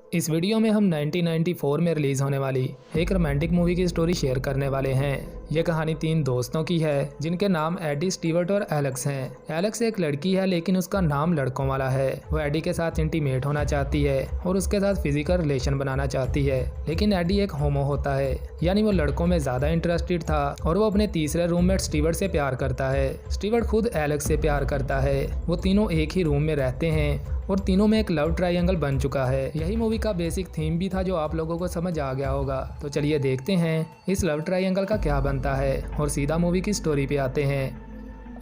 इस वीडियो में हम 1994 में रिलीज़ होने वाली एक रोमांटिक मूवी की स्टोरी शेयर करने वाले हैं। यह कहानी 3 दोस्तों की है जिनके नाम एडी, स्टीवर्ट और एलेक्स हैं। एलेक्स एक लड़की है लेकिन उसका नाम लड़कों वाला है। वो एडी के साथ इंटीमेट होना चाहती है और उसके साथ फिजिकल रिलेशन बनाना चाहती है, लेकिन एडी एक होमो होता है, यानी वो लड़कों में ज़्यादा इंटरेस्टेड था और वो अपने तीसरे रूममेट स्टीवर्ट से प्यार करता है। स्टीवर्ट खुद एलेक्स से प्यार करता है। वो तीनों एक ही रूम में रहते हैं और तीनों में एक लव ट्रायंगल बन चुका है। यही मूवी का बेसिक थीम भी था जो आप लोगों को समझ आ गया होगा। तो चलिए देखते हैं इस लव ट्रायंगल का क्या बनता है और सीधा मूवी की स्टोरी पे आते हैं।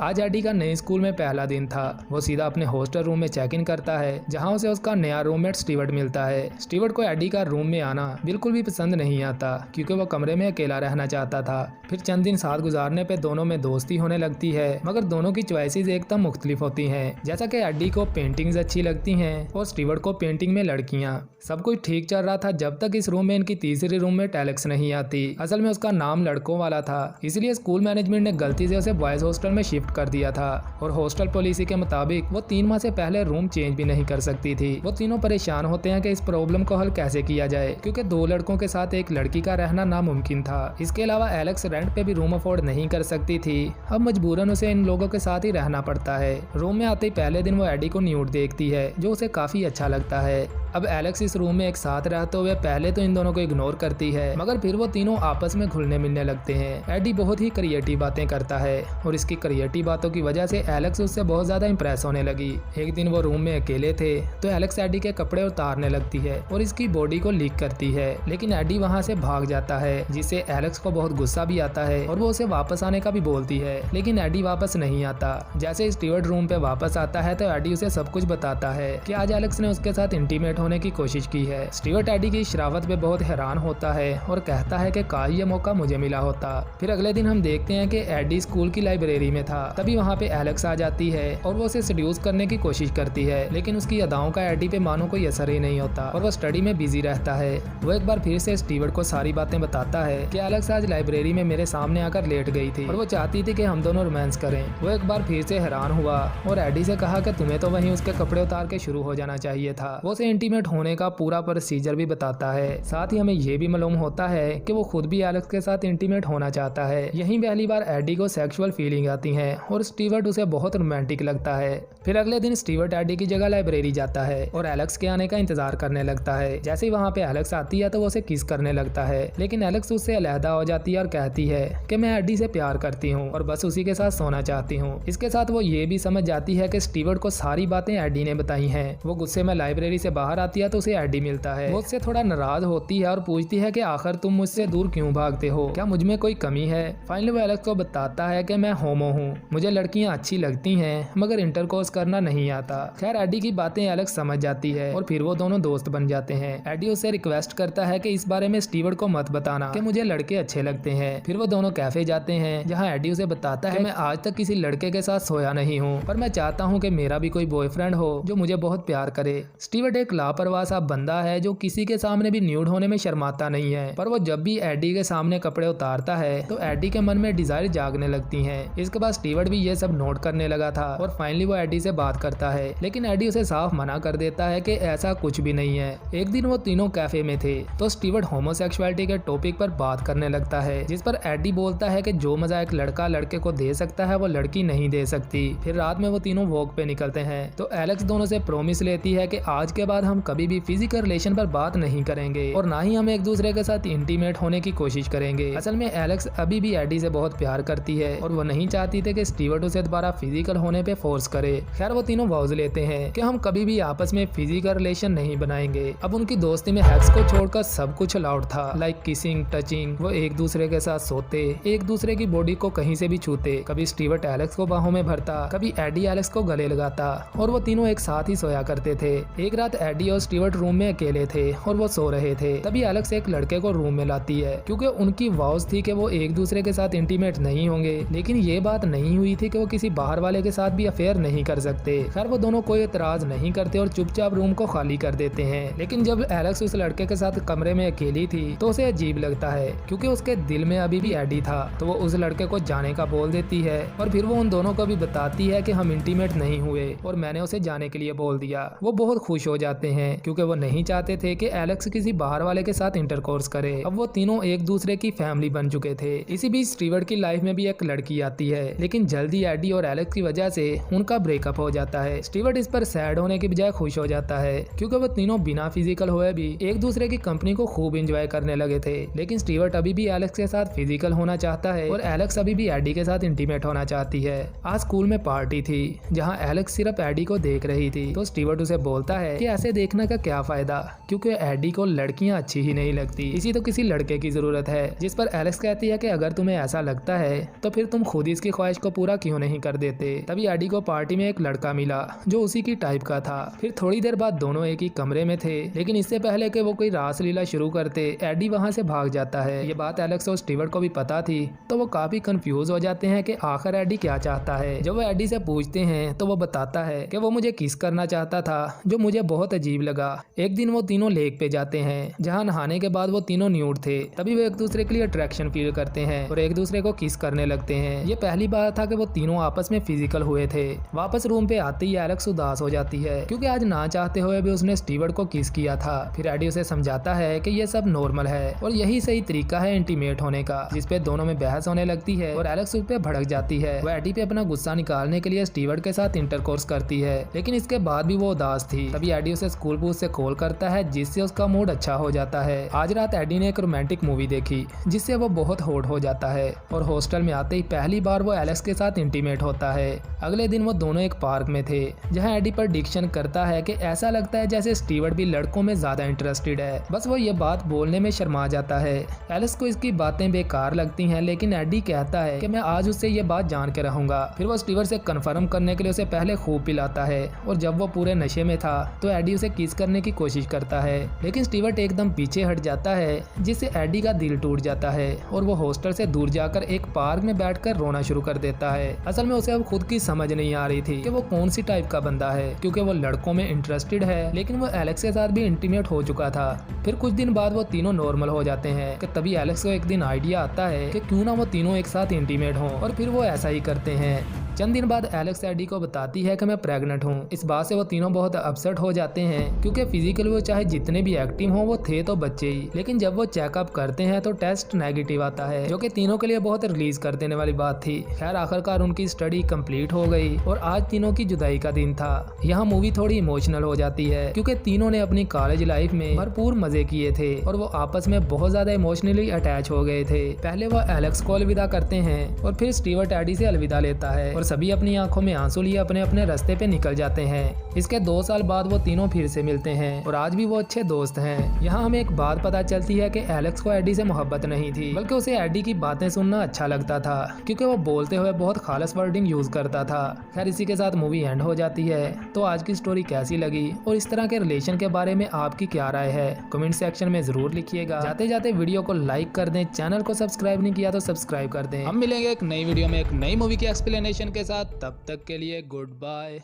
आज एडी का नए स्कूल में पहला दिन था। वो सीधा अपने हॉस्टल रूम में चेक इन करता है जहां उसे उसका नया रूममेट स्टीवर्ट मिलता है। स्टीवर्ट को एडी का रूम में आना बिल्कुल भी पसंद नहीं आता क्योंकि वो कमरे में अकेला रहना चाहता था। फिर चंद दिन साथ गुजारने पे दोनों में दोस्ती होने लगती है, मगर दोनों की चॉइसेस एकदम मुख्तलिफ होती हैं। जैसा कि एडी को पेंटिंग्स अच्छी लगती हैं और स्टीवर्ट को पेंटिंग में लड़कियाँ। सब कुछ ठीक चल रहा था जब तक इस रूम में इनकी तीसरी रूममेट एलेक्स नहीं आती। असल में उसका नाम लड़कों वाला था, इसलिए स्कूल मैनेजमेंट ने गलती से उसे बॉयज हॉस्टल में शिफ्ट कर दिया था और हॉस्टल पॉलिसी के मुताबिक वो 3 माह से पहले रूम चेंज भी नहीं कर सकती थी। वो तीनों परेशान होते हैं कि इस प्रॉब्लम को हल कैसे किया जाए क्योंकि 2 लड़कों के साथ एक लड़की का रहना नामुमकिन था। इसके अलावा एलेक्स रेंट पे भी रूम अफोर्ड नहीं कर सकती थी। अब मजबूरन उसे इन लोगों के साथ ही रहना पड़ता है। रूम में आते ही पहले दिन वो एडी को न्यूड देखती है जो उसे काफी अच्छा लगता है। अब एलेक्स इस रूम में एक साथ रहते हुए पहले तो इन दोनों को इग्नोर करती है, मगर फिर वो तीनों आपस में घुलने मिलने लगते हैं। एडी बहुत ही क्रिएटिव बातें करता है और इसकी क्रिएटिव बातों की वजह से एलेक्स उससे बहुत ज्यादा इंप्रेस होने लगी। एक दिन वो रूम में अकेले थे तो एलेक्स एडी के कपड़े उतारने लगती है और इसकी बॉडी को लीक करती है, लेकिन एडी वहाँ से भाग जाता है जिससे एलेक्स को बहुत गुस्सा भी आता है और वो उसे वापस आने का भी बोलती है, लेकिन एडी वापस नहीं आता। जैसे स्टीवर्ट रूम पे वापस आता है तो एडी उसे सब कुछ बताता है कि आज एलेक्स ने उसके साथ इंटीमेट होने की कोशिश की है। स्टीवर्ट एडी की शरावत पे बहुत हैरान होता है और कहता है कि काश ये मौका मुझे मिला होता। फिर अगले दिन हम देखते हैं कि एडी स्कूल की लाइब्रेरी में था, तभी वहाँ पे एलेक्स आ जाती है और वो उसे सेड्यूस करने की कोशिश करती है, लेकिन उसकी अदाओं का एडी पे मानो कोई असर ही नहीं होता और वो स्टडी में बिजी रहता है। वो एक बार फिर से स्टीवर्ट को सारी बातें बताता है कि एलेक्स आज लाइब्रेरी में मेरे सामने आकर लेट गई थी और वो चाहती थी कि हम दोनों रोमांस करें। वो एक बार फिर से हैरान हुआ और एडी से कहा कि तुम्हें तो वहीं उसके कपड़े उतार के शुरू हो जाना चाहिए था। वो उसे इंटीमेट होने का पूरा प्रोसीजर भी बताता है। साथ ही हमें ये भी मालूम होता है कि वो खुद भी एलेक्स के साथ इंटीमेट होना चाहता है। यहीं पहली बार एडी को सेक्सुअल फीलिंग आती है और स्टीवर्ट उसे बहुत रोमांटिक लगता है। फिर अगले दिन स्टीवर्ट एडी की जगह लाइब्रेरी जाता है और एलेक्स के आने का इंतजार करने लगता है। जैसे ही वहाँ पे एलेक्स आती है तो वो उसे किस करने लगता है, लेकिन एलेक्स उससे अलहदा हो जाती है और कहती है कि मैं एडी से प्यार करती हूँ और बस उसी के साथ सोना चाहती हूँ। इसके साथ वो ये भी समझ जाती है कि स्टीवर्ट को सारी बातें एडी ने बताई हैं। वो गुस्से में लाइब्रेरी से बाहर आती है तो उसे एडी मिलता है। वो उससे थोड़ा नाराज होती है और पूछती है कि आखिर तुम मुझसे दूर क्यों भागते हो, क्या मुझ में कोई कमी है। फाइनली वो एलेक्स को बताता है कि मैं होमो हूँ, मुझे लड़कियाँ अच्छी लगती हैं मगर इंटरकोर्स करना नहीं आता। खैर एडी की बातें एलेक्स समझ जाती है और फिर वो दोनों दोस्त बन जाते हैं। एडी उससे रिक्वेस्ट करता है कि इस बारे में स्टीवर्ट को मत बताना कि मुझे लड़के अच्छे लगते हैं। फिर वो दोनों कैफे जाते हैं जहाँ एडी उसे बताता है मैं आज तक किसी लड़के के साथ सोया नहीं हूँ, पर मैं चाहता हूँ कि मेरा भी कोई बॉयफ्रेंड हो जो मुझे बहुत प्यार करे। स्टीवर्ट एक लापरवाह सा बंदा है जो किसी के सामने भी न्यूड होने में शर्माता नहीं है, पर वो जब भी एडी के सामने कपड़े उतारता है तो एडी के मन में डिजायर जागने लगती हैं। इसके बाद स्टीवर्ट भी ये सब नोट करने लगा था और फाइनली वो एडी से बात करता है, लेकिन एडी उसे साफ मना कर देता है कि ऐसा कुछ भी नहीं है। एक दिन वो तीनों कैफे में थे तो स्टीवर्ट होमोसेक्सुअलिटी के टॉपिक पर बात करने लगता है, जिस पर एडी बोलता है कि जो मजा एक लड़का लड़के को दे सकता है वो लड़की नहीं दे सकती। फिर रात में वो तीनों वॉक पे निकलते हैं तो एलेक्स दोनों से प्रॉमिस लेती है कि आज के बाद हम कभी भी फिजिकल रिलेशन पर बात नहीं करेंगे और ना ही हम एक दूसरे के साथ इंटीमेट होने की कोशिश करेंगे। असल में एलेक्स अभी भी एडी से बहुत प्यार करती है और वो नहीं चाहती थी कि स्टीवर्ट उसे दोबारा फिजिकल होने पे फोर्स करे। खैर वो तीनों वाउज लेते हैं कि हम कभी भी आपस में फिजिकल रिलेशन नहीं बनाएंगे। अब उनकी दोस्ती में हैक्स को छोड़कर सब कुछ अलाउड था, लाइक किसिंग, टचिंग। वो एक दूसरे के साथ सोते, एक दूसरे की बॉडी को कहीं से भी छूते। कभी स्टीवर्ट एलेक्स को बाहों में भरता, कभी एडी एलेक्स को गले लगाता और वो तीनों एक साथ ही सोया करते थे। एक रात एडी और स्टीवर्ट रूम में अकेले थे और वो सो रहे थे, तभी एलेक्स एक लड़के को रूम में लाती है क्योंकि उनकी वाउज थी कि वो एक दूसरे के साथ इंटीमेट नहीं होंगे, लेकिन ये बात नहीं हुई थी कि वो किसी बाहर वाले के साथ भी अफेयर नहीं कर सकते। खैर वो दोनों कोई एतराज नहीं करते और चुपचाप रूम को खाली कर देते हैं। लेकिन जब एलेक्स उस लड़के के साथ कमरे में अकेली थी तो उसे अजीब लगता है क्योंकि उसके दिल में अभी भी एडी था, तो वो उस लड़के को जाने का बोल देती है और फिर वो उन दोनों को भी बताती है कि हम इंटीमेट नहीं हुए और मैंने उसे जाने के लिए बोल दिया। वो बहुत खुश हो जाते हैं क्योंकि वो नहीं चाहते थे कि एलेक्स किसी बाहर वाले के साथ इंटरकोर्स करे। अब वो तीनों एक दूसरे की फैमिली बन चुके थे। इसी बीच स्टीवर्ट की लाइफ में भी एक लड़की आती है, लेकिन जल्दी एडी और एलेक्स की वजह से उनका ब्रेकअप हो जाता है। स्टीवर्ट इस पर सैड होने की बजाय खुश हो जाता है क्योंकि वो तीनों बिना फिजिकल हुए भी एक दूसरे की कंपनी को खूब एंजॉय करने लगे थे। लेकिन स्टीवर्ट अभी भी एलेक्स के साथ फिजिकल होना चाहता है और एलेक्स अभी भी एडी के साथ इंटीमेट होना चाहती है। आज स्कूल में पार्टी थी जहाँ एलेक्स सिर्फ एडी को देख रही थी, तो स्टीवर्ट उसे बोलता है कि ऐसे देखने का क्या फायदा, क्योंकि एडी को लड़कियां अच्छी ही नहीं लगती, इसी तो किसी लड़के की जरूरत है। जिस पर एलेक्स कहती है कि अगर तुम्हें ऐसा लगता है तो फिर तुम खुद इसकी ख्वाहिश को पूरा क्यों नहीं कर देते। तभी एडी को पार्टी में एक लड़का मिला जो उसी की टाइप का था। फिर थोड़ी देर बाद दोनों एक ही कमरे में थे, लेकिन इससे पहले कि वो कोई रासलीला शुरू करते एडी वहां से भाग जाता है। ये बात एलेक्स और स्टीवर्ट को भी पता थी, तो वो काफी कंफ्यूज हो जाते हैं कि आखिर एडी क्या चाहता है। जब वो एडी से पूछते हैं तो वो बताता है कि वो मुझे किस करना चाहता था, जो मुझे बहुत अजीब लगा। एक दिन वो तीनों लेक पे जाते हैं जहाँ नहाने के बाद वो तीनों न्यूड थे। तभी वो एक दूसरे के लिए अट्रैक्शन फील करते हैं और एक दूसरे को किस करने लगते हैं। ये पहली बार था कि वो तीनों आपस में फिजिकल हुए थे। वापस रूम पे आते ही एलेक्स उदास हो जाती है क्योंकि आज ना चाहते हुए भी उसने स्टीवर्ट को किस किया था। फिर एडी उसे समझाता है कि ये सब नॉर्मल है और यही सही तरीका है इंटीमेट होने का, जिसपे दोनों में बहस होने लगती है और एलेक्स उस पे भड़क जाती है। वो एडी पे अपना गुस्सा निकालने के लिए स्टीवर्ट के साथ इंटरकोर्स करती है, लेकिन इसके बाद भी वो उदास थी। तभी एडी उसे स्कूल बूथ से कॉल करता है, जिससे उसका मूड अच्छा हो जाता है। आज रात एडी ने एक रोमांटिक मूवी देखी जिससे वो बहुत हॉट हो जाता है और हॉस्टल में आते ही पहली बार वो एलेक्स के साथ इंटीमेट होता है। अगले दिन वो दोनों एक पार्क में थे जहाँ एडी प्रेडिक्शन करता है कि ऐसा लगता है जैसे स्टीवर्ट भी लड़कों में ज्यादा इंटरेस्टेड है, बस वो ये बात बोलने में शर्मा जाता है। एलेक्स को इसकी बातें बेकार लगती हैं, लेकिन एडी कहता है कि मैं आज उससे ये बात जान के रहूंगा। फिर वो स्टीवर्ट से कंफर्म करने के लिए उसे पहले खूब पिलाता है और जब वो पूरे नशे में था तो एडी उसे किस करने की कोशिश करता है, लेकिन स्टीवर्ट एकदम पीछे हट जाता है जिससे एडी का दिल टूट जाता है और वो हॉस्टल से दूर जाकर एक पार्क में बैठकर रोना शुरू कर देता है। असल में उसे अब खुद की समझ नहीं आ रही थी कि वो कौन सी टाइप का बंदा है, क्योंकि वो लड़कों में इंटरेस्टेड है लेकिन वो एलेक्स के साथ भी इंटीमेट हो चुका था। फिर कुछ दिन बाद वो तीनों नॉर्मल हो जाते हैं कि तभी एलेक्स को एक दिन आइडिया आता है कि क्यों ना वो तीनों एक साथ इंटीमेट हों, और फिर वो ऐसा ही करते हैं। चंद दिन बाद एलेक्स एडी को बताती है कि मैं प्रेग्नेंट हूँ। इस बात से वो तीनों बहुत अपसेट हो जाते हैं क्योंकि फिजिकली वो चाहे जितने भी एक्टिव हों वो थे तो बच्चे ही, लेकिन जब वो चेकअप करते हैं तो टेस्ट नेगेटिव आता है, जो कि तीनों के लिए बहुत रिलीज कर देने वाली बात थी। खैर आखिरकार उनकी स्टडी कंप्लीट हो गई और आज तीनों की जुदाई का दिन था। यहाँ मूवी थोड़ी इमोशनल हो जाती है क्योंकि तीनों ने अपनी कॉलेज लाइफ में भरपूर मजे किए थे और वो आपस में बहुत ज्यादा इमोशनली अटैच हो गए थे। पहले वो एलेक्स को अलविदा करते हैं और फिर स्टीवर्ट एडी से अलविदा लेता है और सभी अपनी आंखों में आंसू लिए अपने अपने रास्ते पे निकल जाते हैं। इसके 2 साल बाद वो तीनों फिर से मिलते हैं और आज भी वो अच्छे दोस्त हैं। यहाँ हमें एक बात पता चलती है कि एलेक्स को एडी से मोहब्बत नहीं थी, बल्कि उसे एडी की बातें सुनना अच्छा लगता था क्योंकि वो बोलते हुए बहुत खालस वर्डिंग यूज करता था। खैर इसी के साथ मूवी एंड हो जाती है। तो आज की स्टोरी कैसी लगी और इस तरह के रिलेशन के बारे में आपकी क्या राय है, कमेंट सेक्शन में जरूर लिखिएगा। जाते जाते वीडियो को लाइक कर दें, चैनल को सब्सक्राइब नहीं किया तो सब्सक्राइब कर दें। हम मिलेंगे एक नई वीडियो में एक नई मूवी की एक्सप्लेनेशन के साथ, तब तक के लिए गुड बाय।